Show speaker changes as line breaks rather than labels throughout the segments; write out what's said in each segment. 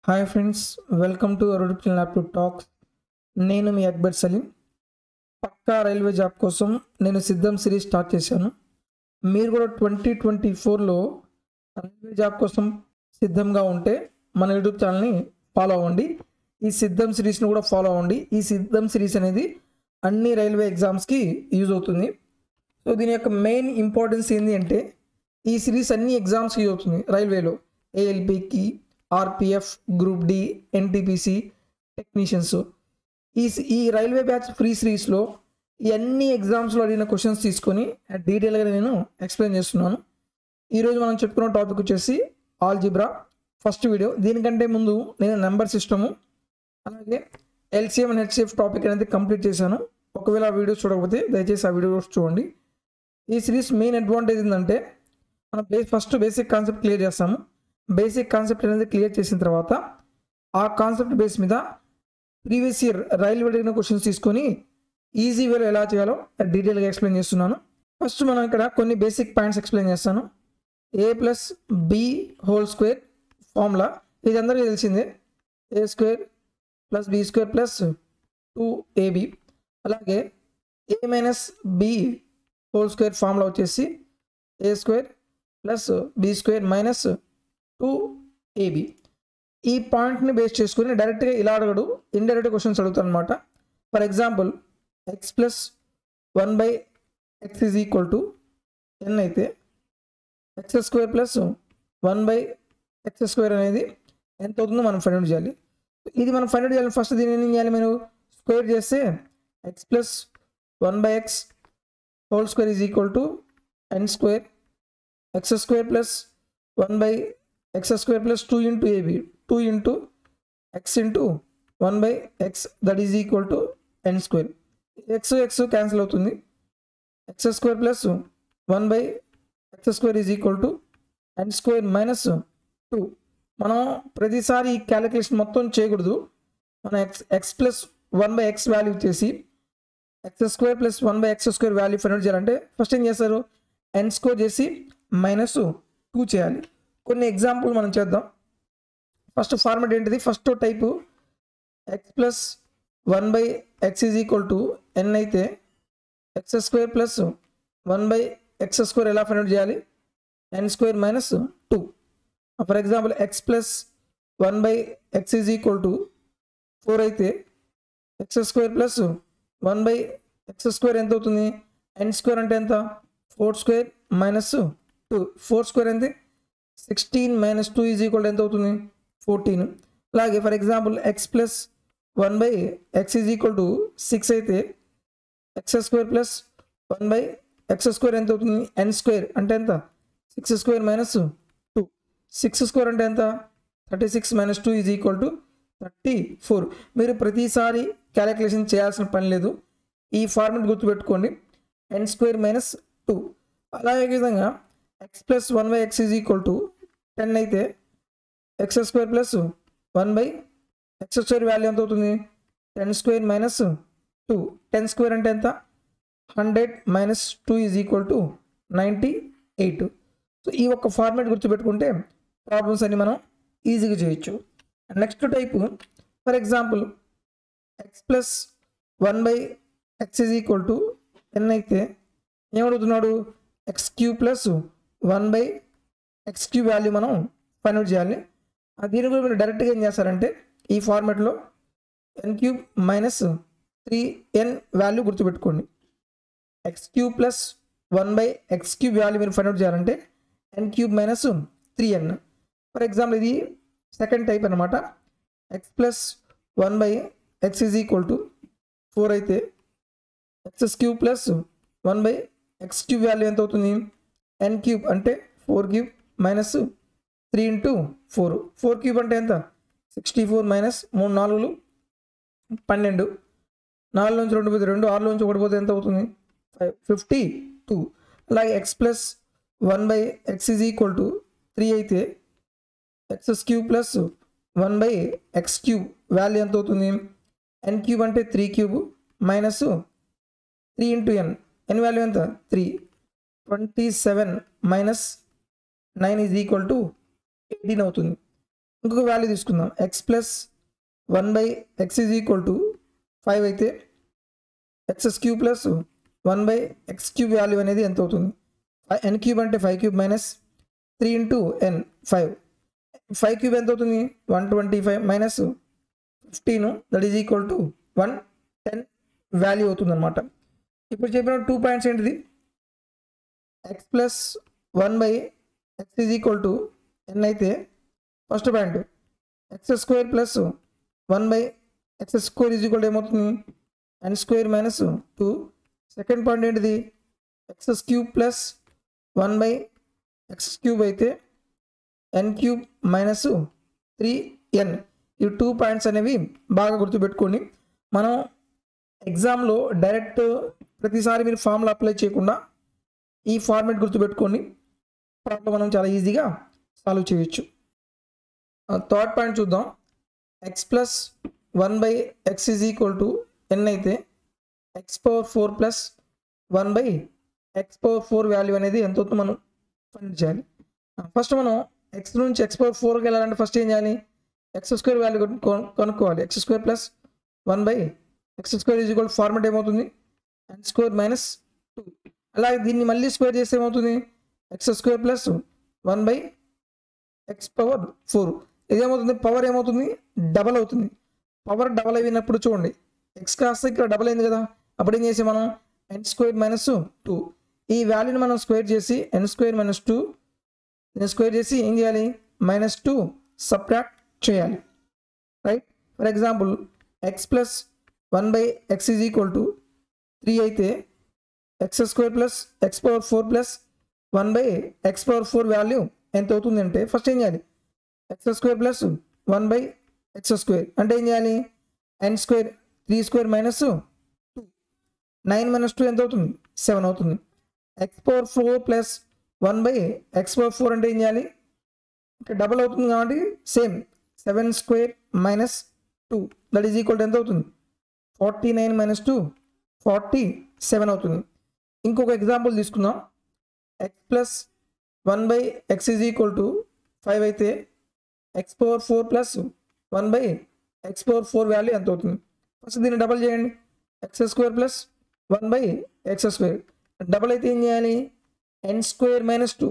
Hi friends, welcome to YouTube laptop talks. నేను మీ అక్బర్ సలీం. పక్కా railway job కోసం నేను సిద్ధం సిరీస్ స్టార్ట్ చేశాను. మీరు కూడా 2024లో రైల్వే జాబ్ కోసం సిద్ధంగా ఉంటే మన యూట్యూబ్ ఛానల్ని ఫాలో అవ్వండి. ఈ సిద్ధం సిరీస్ని కూడా ఫాలో అవ్వండి. ఈ సిద్ధం సిరీస్ అనేది అన్ని రైల్వే ఎగ్జామ్స్కి యూజ్ అవుతుంది. సో దీని యొక్క మెయిన్ ఇంపార్టెన్స్ ఏంటి అంటే, ఈ సిరీస్ అన్ని ఎగ్జామ్స్కి యూజ్ అవుతుంది. రైల్వేలో ఏఎల్పికి, RPF, group D, NTPC, technicians. ఈ రైల్వే బ్యాచ్ ఫ్రీ సిరీస్లో ఈ అన్ని ఎగ్జామ్స్లో అడిగిన క్వశ్చన్స్ తీసుకొని డీటెయిల్గా నేను ఎక్స్ప్లెయిన్ చేస్తున్నాను. ఈరోజు మనం చెప్పుకున్న టాపిక్ వచ్చేసి ఆల్జిబ్రా ఫస్ట్ వీడియో. దీనికంటే ముందు నేను నెంబర్ సిస్టము అలాగే ఎల్సిఎం అండ్ హెచ్సిఎఫ్ టాపిక్ అనేది కంప్లీట్ చేశాను. ఒకవేళ ఆ వీడియో చూడకపోతే దయచేసి ఆ వీడియో చూడండి. ఈ సిరీస్ మెయిన్ అడ్వాంటేజ్ ఏంటంటే, మనం ఫస్ట్ బేసిక్ కాన్సెప్ట్ క్లియర్ చేస్తాము. బేసిక్ కాన్సెప్ట్ అనేది క్లియర్ చేసిన తర్వాత ఆ కాన్సెప్ట్ బేస్ మీద ప్రీవియస్ ఇయర్ రైల్వే అడిగిన క్వశ్చన్స్ తీసుకొని ఈజీ వేలో ఎలా చేయాలో డీటెయిల్గా ఎక్స్ప్లెయిన్ చేస్తున్నాను. ఫస్ట్ మనం ఇక్కడ కొన్ని బేసిక్ పాయింట్స్ ఎక్స్ప్లెయిన్ చేస్తాను. a+b² ఫార్ములా ఇది అందరికీ తెలిసిందే. a²+b²+2ab. అలాగే a-b² ఫార్ములా వచ్చేసి a²+b² -2ab. ఈ పాయింట్ని బేస్ చేసుకుని డైరెక్ట్గా ఇలా అడగడు, ఇండైరెక్ట్ క్వశ్చన్స్ అడుగుతారు అనమాట. ఫర్ ఎగ్జాంపుల్ x+1/x = n అయితే x² + 1/x² అనేది ఎంత అవుతుందో మనం ఫైండ్ అవుట్ చేయాలి. ఇది మనం ఫైండ్ అవుట్ చేయాలి. ఫస్ట్ దీన్ని ఏం చేయాలి, మీరు స్క్వేర్ చేస్తే x+1/x² = n², x² + 1/x² + 2 × ab, 2 × x × 1/x that is equal to n². x cancel అవుతుంది. x² + 1/x² is equal to n² - 2. మనం ప్రతిసారి ఈ క్యాలిక్యులేషన్ మొత్తం చేయకూడదు. మన x + 1/x వాల్యూ చేసి x² + 1/x² value find out చేయాలంటే ఫస్ట్ ఏం చేస్తారు, n² చేసి -2 చేయాలి. కొన్ని ఎగ్జాంపుల్ మనం చేద్దాం. ఫస్ట్ ఫార్మాట్ ఏంటిది, first type x + 1/x = n అయితే x² + 1/x² ఎలా ఫైండ్ అవుట్ చేయాలి, n² - 2. For example x + 1/x = 4 అయితే x² + 1/x² ఎంత అవుతుంది, n² అంటే ఎంత, 4² - 2. 4² ఎంత, 16 - 2 = ఎంత అవుతుంది, 14. అలాగే ఫర్ ఎగ్జాంపుల్ x + 1/x = 6 అయితే x² + 1/x² ఎంత అవుతుంది, n² అంటే ఎంత, 6² - 2. 6² అంటే ఎంత, 36 - 2 = 34. మీరు ప్రతిసారి క్యాలిక్యులేషన్ చేయాల్సిన పని లేదు. ఈ ఫార్ములా గుర్తుపెట్టుకోండి, n² - 2. అలాగే విధంగా x + 1/x = 10 అయితే x² + 1/x² వాల్యూ ఎంత అవుతుంది, 10² - 2. 10² అంటే ఎంత, 100 - 2 = 98. సో ఈ ఒక్క ఫార్మాట్ గుర్తుపెట్టుకుంటే ప్రాబ్లమ్స్ అన్ని మనం ఈజీగా చేయొచ్చు. Next type for example x + 1/x = n అయితే ఏమడుగుతున్నాడు, x³ + 1/x³ వాల్యూ మనం ఫైండ్ అవుట్ చేయాలి. దీని గురించి మీరు డైరెక్ట్గా ఏం చేస్తారంటే ఈ ఫార్మాట్లో n³ - 3n వాల్యూ గుర్తుపెట్టుకోండి. x³ + 1/x³ వాల్యూ మీరు ఫైండ్ అవుట్ చేయాలంటే n³ - 3n. ఫర్ ఎగ్జాంపుల్ ఇది సెకండ్ టైప్ అనమాట. x + 1/x = 4 అయితే x³ + 1/x³ వాల్యూ ఎంత అవుతుంది, n³ అంటే 4³ - 3 × 4. 4³ అంటే ఎంత, 64 - 3 × 4 = 12. 4 నుంచి 2 పోతే 2, 6 నుంచి 1 పోతే ఎంత అవుతుంది, 52. అలాగే x + 1/x = 3 అయితే x³ + 1/x³ వాల్యూ ఎంత అవుతుంది, n³ అంటే 3³ - 3 × n. n వాల్యూ ఎంత, 3. 27 - 9 = 18 అవుతుంది. ఇంకొక వాల్యూ తీసుకుందాం. X plus 1/x is equal to 5 అయితే x cube plus 1/x cube value అనేది ఎంత అవుతుంది? ఎన్ క్యూబ్ అంటే 5 cube minus 3 into n 5. 5 cube ఎంత అవుతుంది? 125 minus 15 that is equal to 110 value అవుతుంది అనమాట. ఇప్పుడు చెప్పిన 2 పాయింట్స్ ఏంటిది? X plus 1/x is equal to n అయితే first point x square plus 1/x square is equal to ఏమవుతుంది? N square minus 2. Second point ఏంటిది? X cube plus 1/x cube అయితే ఎన్ cube minus 3n. ఈ 2 points అనేవి బాగా గుర్తుపెట్టుకోండి. మనం ఎగ్జామ్లో డైరెక్ట్ ప్రతిసారి మీరు ఫార్ములా అప్లై చేయకుండా ఈ ఫార్మేట్ గుర్తుపెట్టుకోండి. ప్రాబ్లం మనం చాలా ఈజీగా సాల్వ్ చేయొచ్చు. థర్డ్ పాయింట్ చూద్దాం. X plus 1/x is equal to n అయితే x⁴ ప్లస్ 1/x⁴ వాల్యూ అనేది ఎంత అవుతుందో మనం ఫైండ్ చేయాలి. ఫస్ట్ మనం ఎక్స్ నుంచి x⁴కి వెళ్ళాలంటే ఫస్ట్ ఏం చేయాలి? ఎక్స్ స్క్వేర్ వాల్యూ కనుక్కోవాలి. X square plus 1/x square is equal format ఏమవుతుంది? N square minus 2. అలాగే దీన్ని మళ్ళీ స్క్వేర్ చేస్తే ఏమవుతుంది? X square plus 1/x⁴. ఇదేమవుతుంది? పవర్ ఏమవుతుంది? డబల్ అవుతుంది. పవర్ డబల్ అయినప్పుడు చూడండి, ఎక్స్ కాస్త ఇక్కడ డబల్ అయింది కదా, అప్పుడు ఏం చేసి మనం ఎన్ స్క్వేర్ మైనస్ 2 ఈ వాల్యూని మనం స్క్వేర్ చేసి ఎన్ స్క్వేర్ మైనస్ 2 స్క్వేర్ చేసి ఏం చేయాలి? -2 సబ్ట్రాక్ట్ చేయాలి. Right? For example X plus 1/x is equal to 3 అయితే X square plus x⁴ plus 1/x⁴ value ఎంత అవుతుంది అంటే ఫస్ట్ ఏం చేయాలి? X square plus 1/x square అంటే ఏం చేయాలి? ఎన్ స్క్వేర్ 3 స్క్వేర్ మైనస్ 2 9 మైనస్ 2 ఎంత అవుతుంది? 7 అవుతుంది. x⁴ ప్లస్ 1/x⁴ అంటే ఏం చేయాలి? ఇక్కడ డబల్ అవుతుంది కాబట్టి same 7 square minus 2 that is equal to ఎంత అవుతుంది? 49 మైనస్ 2 47 అవుతుంది. ఇంకొక ఎగ్జాంపుల్ తీసుకుందాం. X plus 1/x is equal to 5 అయితే x⁴ ప్లస్ 1/x⁴ వాల్యూ ఎంత అవుతుంది? ఫస్ట్ దీన్ని డబల్ చేయండి. X square plus 1/x square double అయితే ఏం చేయాలి? ఎన్ స్క్వేర్ మైనస్ 2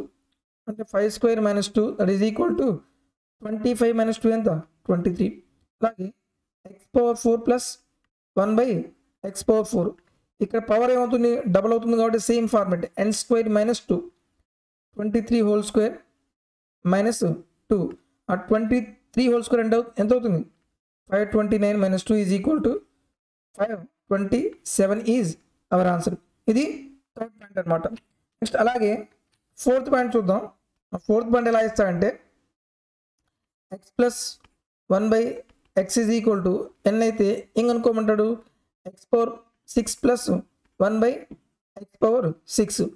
అంటే 5 square minus 2 that is equal to 25 minus 2 ఎంత? 23. అలాగే x⁴ ప్లస్ 1/x⁴. ఇక్కడ పవర్ ఏమవుతుంది? డబల్ అవుతుంది కాబట్టి same format n square minus 2 23 whole square minus 2. ఆ 23 హోల్ స్క్వేర్ ఎంత అవుతుంది? 529 minus 2 is equal to 527 is our answer. ఇది థర్డ్ పాయింట్ అనమాట. నెక్స్ట్ అలాగే ఫోర్త్ పాయింట్ చూద్దాం. ఫోర్త్ పాయింట్ ఎలా ఇస్తాడంటే x plus 1/x is equal to n అయితే ఏం కనుక్కోమంటాడు? x⁴ plus 1/x⁴.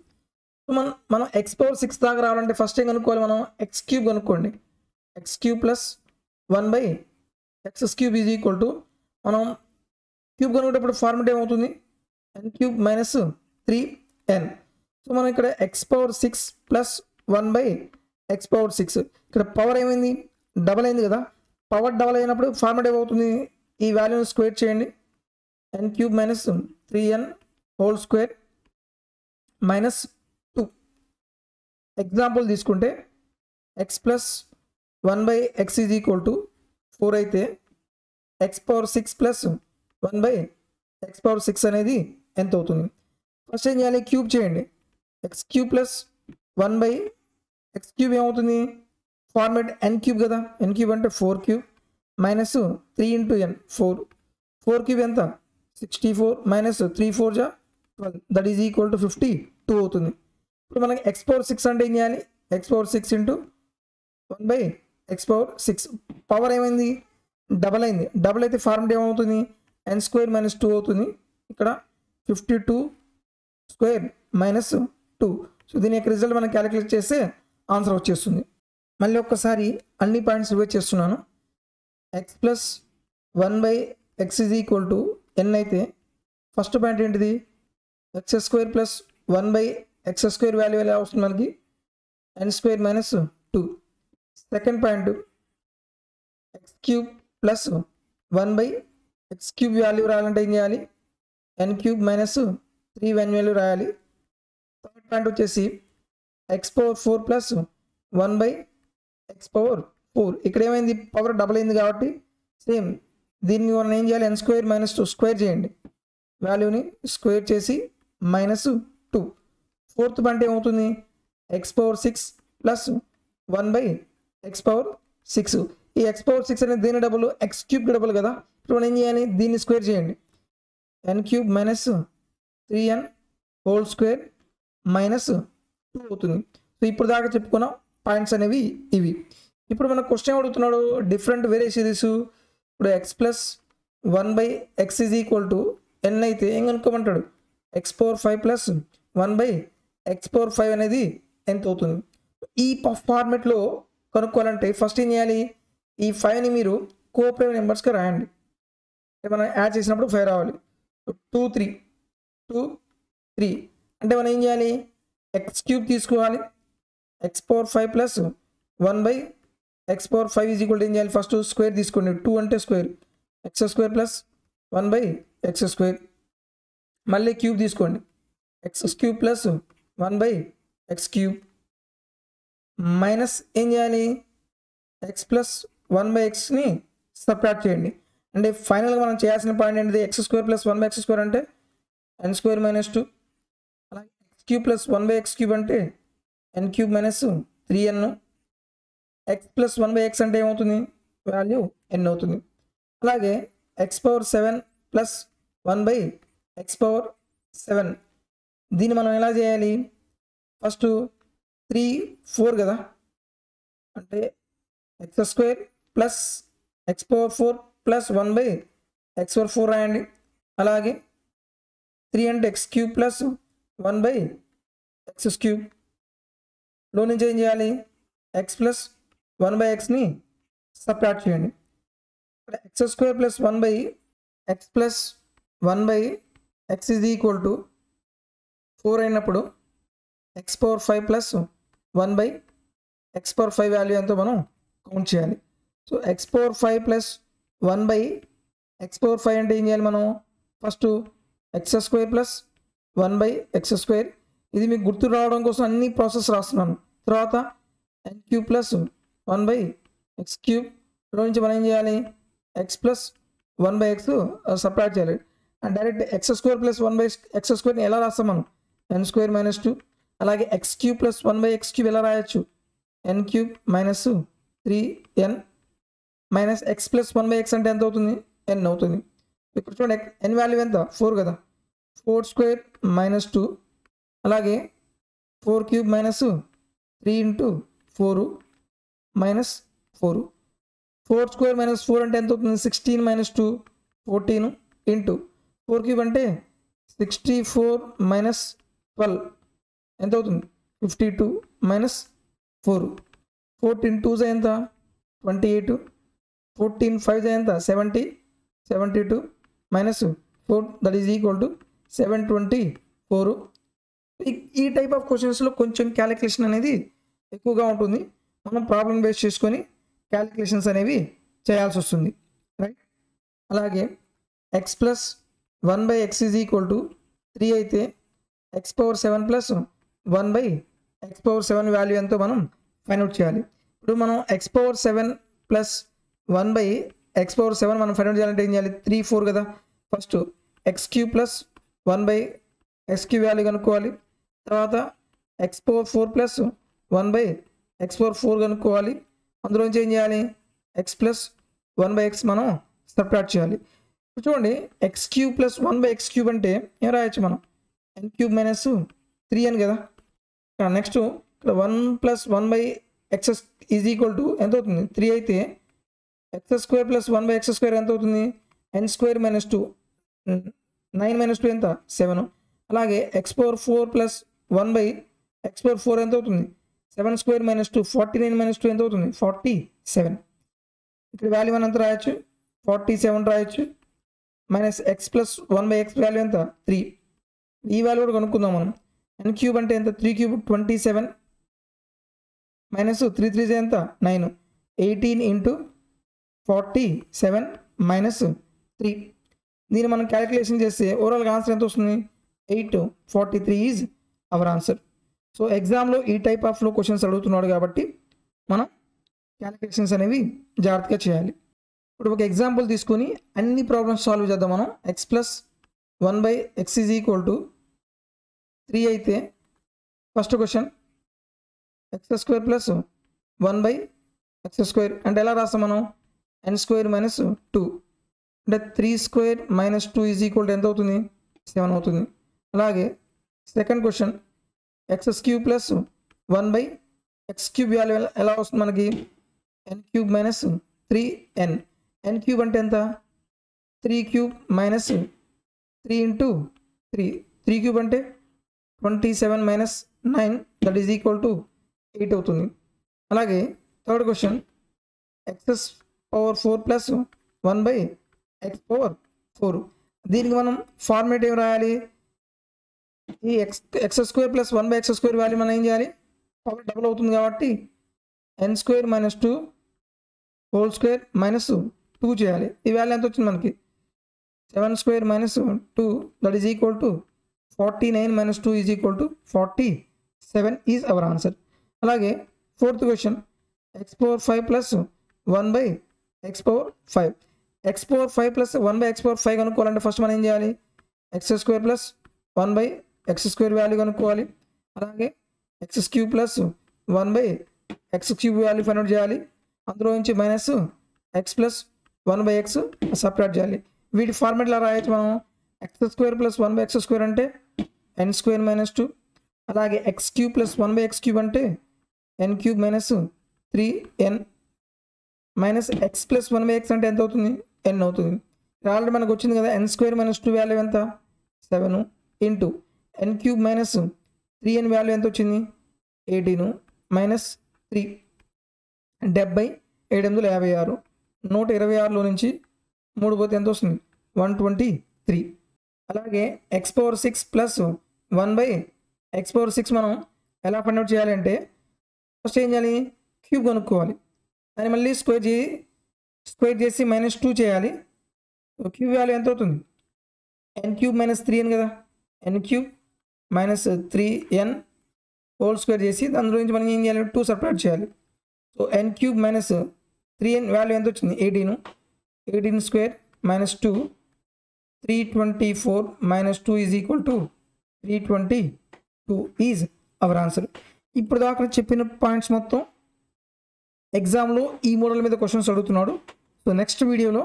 మనం x⁴ దాకా రావాలంటే ఫస్ట్ ఏం కనుక్కోవాలి? మనం ఎక్స్ క్యూబ్ కనుక్కోండి. X cube plus 1/x cube is equal to మనం క్యూబ్ కనుక్కునేటప్పుడు ఫార్మేట్ ఏమవుతుంది? ఎన్ క్యూబ్ మైనస్ 3n. సో మనం ఇక్కడ x⁴ ప్లస్ 1/x⁴. ఇక్కడ పవర్ ఏమైంది? డబల్ అయింది కదా. పవర్ డబల్ అయినప్పుడు ఫార్మేట్ ఏమవుతుంది? ఈ వాల్యూని స్క్వేర్ చేయండి. N cube minus 3n whole square minus 2. Example తీసుకుంటే x plus 1/x is equal to 4 అయితే x⁴ ప్లస్ 1/x⁴ అనేది ఎంత అవుతుంది? ఫస్ట్ ఏం చేయాలి? క్యూబ్ చేయండి. X cube plus 1/x cube ఏమవుతుంది? ఫార్మేట్ ఎన్ క్యూబ్ కదా. ఎన్ క్యూబ్ అంటే 4 క్యూబ్ మైనస్ 3 ఇంటూ ఎన్ 4 క్యూబ్ ఎంత? 64 మైనస్ 3 4 జా 12 దట్ ఈజ్ ఈక్వల్ టు 52 అవుతుంది. ఇప్పుడు మనకి x⁴ అంటే ఏం చేయాలి? x⁴ into 1/x⁴. పవర్ ఏమైంది? డబల్ అయింది. డబల్ అయితే ఫార్మేట్ ఏమవుతుంది? ఎన్ స్క్వేర్ మైనస్ 2 అవుతుంది. ఇక్కడ 52 స్క్వేర్ మైనస్ 2. సో దీని యొక్క రిజల్ట్ మనం క్యాలిక్యులేట్ చేస్తే ఆన్సర్ వచ్చేస్తుంది. మళ్ళీ ఒక్కసారి అన్ని పాయింట్స్ రివైజ్ చేస్తున్నాను. X plus 1/x is equal to n అయితే ఫస్ట్ పాయింట్ ఏంటిది? x² ప్లస్ 1/x² వాల్యూ ఎలా వస్తుంది మనకి? n² minus 2. Second point X cube plus 1/x cube value రాయాలంటే ఏం చేయాలి, n క్యూబ్ మైనస్ 3 వాల్యూ రాయాలి. థర్డ్ పాయింట్ వచ్చేసి x⁴ ప్లస్ 1/x⁴. ఇక్కడ ఏమైంది, పవర్ డబుల్ అయింది కాబట్టి సేమ్ దీన్ని మనం ఏం చేయాలి, n² మైనస్ 2 స్క్వేర్ చేయండి, వాల్యూని స్క్వేర్ చేసి -2. ఫోర్త్ పాయింట్ ఏమవుతుంది, x⁴ ప్లస్ 1/x⁴. ఈ x⁴ అనేది దేని డబుల్, ఎక్స్ క్యూబ్కి డబుల్ కదా. ఇప్పుడు మనం ఏం చేయాలి, దీన్ని స్క్వేర్ చేయండి, n³ మైనస్ 3n² మైనస్ 2 అవుతుంది. సో ఇప్పుడు దాకా చెప్పుకున్న పాయింట్స్ అనేవి ఇవి. ఇప్పుడు మన క్వశ్చన్ అడుగుతున్నాడు డిఫరెంట్ వేరే సిరీస్. ఇప్పుడు x plus 1/x is equal to n అయితే ఏం కనుక్కోమంటాడు, x⁴ ప్లస్ 1/x⁴ అనేది ఎంత అవుతుంది. ఈ ఫార్మెట్లో కనుక్కోవాలంటే ఫస్ట్ ఏం చేయాలి, ఈ 5ని మీరు కోప్రైమ్ నెంబర్స్గా రాయండి. మనం యాడ్ చేసినప్పుడు 5 రావాలి. 2 3 అంటే మనం ఏం చేయాలి, x³ తీసుకోవాలి, x⁴ plus 1/x⁴ is equal ఏం చేయాలి, ఫస్ట్ స్క్వేర్ తీసుకోండి, 2 అంటే స్క్వేర్, x² ప్లస్ 1/x². మళ్ళీ క్యూబ్ తీసుకోండి, x³ ప్లస్ 1/x³ మైనస్ ఏం చేయాలి, x ప్లస్ 1/xని సబ్ట్రాక్ట్ చేయండి. అంటే ఫైనల్గా మనం చేయాల్సిన పాయింట్ ఏంటిది, x² ప్లస్ 1/x² అంటే n² మైనస్ 2, అలాగే x³ ప్లస్ 1/x³ అంటే n³ minus 3n, x plus 1/x అంటే ఏమవుతుంది, వాల్యూ n అవుతుంది. అలాగే x⁴ ప్లస్ 1/x⁴. దీన్ని మనం ఎలా చేయాలి, ఫస్ట్ 3 4 కదా, అంటే x² plus x⁴ plus 1/x⁴ రాయండి. అలాగే 3 అంటే x³ ప్లస్ 1/x³ లో నుంచి ఏం చేయాలి, x ప్లస్ 1/xని సబ్ట్రాక్ట్ చేయండి. x² plus 1/x plus 1/x is equal to 4 అయినప్పుడు x⁴ ప్లస్ 1/x⁴ వాల్యూ ఎంతో మనం కౌంట్ చేయాలి. సో x⁴ ప్లస్ 1/x⁴ అంటే ఏం చేయాలి, మనం ఫస్ట్ x² ప్లస్ 1/x². ఇది మీకు గుర్తు రావడం కోసం అన్ని ప్రాసెస్ రాస్తున్నాను. తర్వాత n³ ప్లస్ 1/x³ లో నుంచి మనం ఏం చేయాలి, x ప్లస్ 1/x సబ్ట్రాక్ట్ చేయాలి. And direct x² plus 1/x² ఎలా రాస్తాం మనం, n² మైనస్ 2. అలాగే x³ ప్లస్ 1/x³ ఎలా రాయొచ్చు, n³ minus 3n minus x plus 1/x అంటే ఎంత అవుతుంది, n అవుతుంది. ఇక్కడ చూడండి n వాల్యూ ఎంత, 4 కదా, 4² మైనస్ 2, అలాగే 4³ మైనస్ 3 ఇంటూ 4 మైనస్ 4. 4² మైనస్ 4 అంటే ఎంత అవుతుంది, 16 మైనస్ 2 14 ఇంటూ 4³ అంటే 64 మైనస్ 12 ఎంత అవుతుంది, 52 మైనస్ 4. 14 2 ఎంత 28, 14 5 ఎంత 70, 72 minus 4 that is equal to 724. ఈ టైప్ ఆఫ్ క్వశ్చన్స్లో కొంచెం క్యాలిక్యులేషన్ అనేది ఎక్కువగా ఉంటుంది. మనం ప్రాబ్లం బేస్ చేసుకొని క్యాలిక్యులేషన్స్ అనేవి చేయాల్సి వస్తుంది, రైట్. అలాగే x plus 1/x is equal to 3 అయితే x⁴ ప్లస్ 1/x⁴ వాల్యూ ఎంతో మనం ఫైండ్ అవుట్ చేయాలి. ఇప్పుడు మనం x⁴ ప్లస్ 1/x⁴ మనం ఫైండ్ అవుట్ చేయాలంటే ఏం చేయాలి, 3 4 కదా, first x³ plus 1/x³ value కనుక్కోవాలి. తర్వాత x⁴ ప్లస్ 1/x⁴ కనుక్కోవాలి. అందులోంచి ఏం చేయాలి, x ప్లస్ 1/x మనం సబ్ట్రాక్ట్ చేయాలి. ఇప్పుడు చూడండి x³ ప్లస్ 1/x³ అంటే ఏం రాయొచ్చు మనం, n³ మైనస్ 3n కదా. నెక్స్ట్ ఇక్కడ 1 plus 1/x is equal to ఎంత అవుతుంది, 3 అయితే x² ప్లస్ 1/x² ఎంత అవుతుంది, n² మైనస్ 2, 9 మైనస్ 2 ఎంత 7. అలాగే x⁴ ప్లస్ 1/x⁴ ఎంత అవుతుంది, 7² మైనస్ 2 49 మైనస్ 2 ఎంత అవుతుంది, 47. ఇక్కడ వాల్యూ మనం ఎంత రాయొచ్చు, 47 రాయొచ్చు. Minus x plus 1/x value ఎంత 3. ఈ వాల్యూ కూడా కనుక్కుందాం మనం. n³ అంటే ఎంత, 3³ 27 మైనస్ 3 3 ఎంత 9, 18 ఇంటూ 47 మైనస్ 3. దీన్ని మనం క్యాలిక్యులేషన్ చేస్తే ఓవరాల్గా ఆన్సర్ ఎంత వస్తుంది? 843 ఈజ్ అవర్ ఆన్సర్. సో ఎగ్జామ్లో ఈ టైప్ ఆఫ్లో క్వశ్చన్స్ అడుగుతున్నాడు కాబట్టి మనం క్యాలిక్యులేషన్స్ అనేవి జాగ్రత్తగా చేయాలి. ఇప్పుడు ఒక ఎగ్జాంపుల్ తీసుకొని అన్ని ప్రాబ్లమ్స్ సాల్వ్ చేద్దాం మనం. x plus 1/x is equal to 3 అయితే first question x² plus 1/x² అంటే ఎలా రాస్తాం మనం? n² మైనస్ 2 అంటే 3² మైనస్ 2 ఈజ్ ఈక్వల్ టు ఎంత అవుతుంది? 7 అవుతుంది. అలాగే second question x³ plus 1/x³ value ఎలా వస్తుంది మనకి? n³ minus 3n. n³ అంటే ఎంత? 3³ మైనస్ 3 ఇంటూ 3. 3³ అంటే 27 minus 9 that is equal to 8 అవుతుంది. అలాగే third question x⁴ plus 1/x⁴. దీనికి మనం ఫార్మేట్ ఏం రాయాలి? ఈ x² ప్లస్ 1/x² వాల్యూ మనం ఏం చేయాలి? పవర్ డబుల్ అవుతుంది కాబట్టి n² minus 2 whole square minus 2 చేయాలి. ఈ వాల్యూ ఎంత వచ్చింది మనకి? 7² minus 2 that is equal to 49 minus 2 is equal to 47 is our answer. అలాగే fourth question x⁴ plus 1/x⁴. x⁴ plus 1/x⁴ కనుక్కోవాలంటే ఫస్ట్ మనం ఏం చేయాలి? x² ప్లస్ 1/x² వాల్యూ కనుక్కోవాలి. అలాగే x³ plus 1/x³ value find out చేయాలి. అందులో నుంచి minus x plus 1/x separate చేయాలి. వీటి ఫార్మేట్లో రాయొచ్చు మనం. x² ప్లస్ 1/x² అంటే n² మైనస్ 2. అలాగే x³ ప్లస్ 1/x³ అంటే n³ minus 3n minus x plus 1/x అంటే ఎంత అవుతుంది? n అవుతుంది. ఆల్రెడీ మనకు వచ్చింది కదా n² మైనస్ 2 వాల్యూ ఎంత? 7 into n³ minus 3n value ఎంత వచ్చింది? 18 మైనస్ 3 70 756. 126లో నుంచి 3 పోతే ఎంత వస్తుంది? 123. అలాగే x⁴ ప్లస్ 1/x⁴ మనం ఎలా ఫైండ్ అవుట్ చేయాలంటే ఫస్ట్ ఏం చేయాలి? క్యూబ్ కనుక్కోవాలి. దాన్ని మళ్ళీ స్క్వేర్ చేసి మైనస్ 2 చేయాలి. క్యూబ్ వాల్యూ ఎంత అవుతుంది? n³ మైనస్ 3n కదా. n³ minus 3n whole square చేసి దాని నుంచి మనం ఏం చేయాలి? 2 సపరేట్ చేయాలి. So n³ minus 3n value ఎంత వచ్చింది? 18 square minus 2 324 minus 2 is equal to 322 is our answer. ఇప్పుడు దాకా చెప్పిన పాయింట్స్ మొత్తం ఎగ్జామ్లో ఈ మోడల్ మీద క్వశ్చన్స్ అడుగుతున్నాడు. సో నెక్స్ట్ వీడియోలో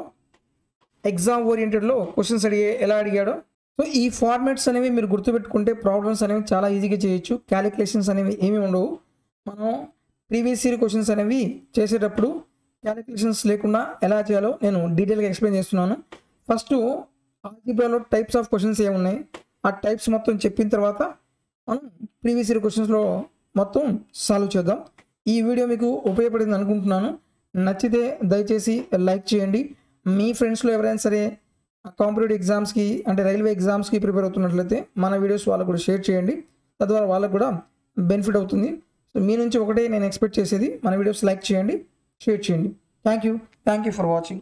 ఎగ్జామ్ ఓరియంటెడ్లో క్వశ్చన్స్ ఎలా అడిగాడో. సో ఈ ఫార్మాట్స్ అనేవి మీరు గుర్తుపెట్టుకుంటే ప్రాబ్లమ్స్ అనేవి చాలా ఈజీగా చేయొచ్చు. క్యాలిక్యులేషన్స్ అనేవి ఏమీ ఉండవు. మనం ప్రీవియస్ ఇయర్ క్వశ్చన్స్ అనేవి చేసేటప్పుడు క్యాలిక్యులేషన్స్ లేకుండా ఎలా చేయాలో నేను డీటెయిల్గా ఎక్స్ప్లెయిన్ చేస్తున్నాను. ఫస్ట్ ఆల్జీబ్రాలో టైప్స్ ఆఫ్ క్వశ్చన్స్ ఏమున్నాయి ఆ టైప్స్ మొత్తం చెప్పిన తర్వాత మనం ప్రీవియస్ ఇయర్ క్వశ్చన్స్లో మొత్తం సాల్వ్ చేద్దాం. ఈ వీడియో మీకు ఉపయోగపడింది అనుకుంటున్నాను. నచ్చితే దయచేసి లైక్ చేయండి. మీ ఫ్రెండ్స్లో ఎవరైనా సరే కాంపిటేటివ్ ఎగ్జామ్స్కి అంటే రైల్వే ఎగ్జామ్స్కి ప్రిపేర్ అవుతున్నట్లయితే మన వీడియోస్ వాళ్ళకు కూడా షేర్ చేయండి. తద్వారా వాళ్ళకు కూడా బెనిఫిట్ అవుతుంది. సో మీ నుంచి ఒకటే నేను ఎక్స్పెక్ట్ చేసేది మన వీడియోస్ లైక్ చేయండి, షేర్ చేయండి. Thank you for watching.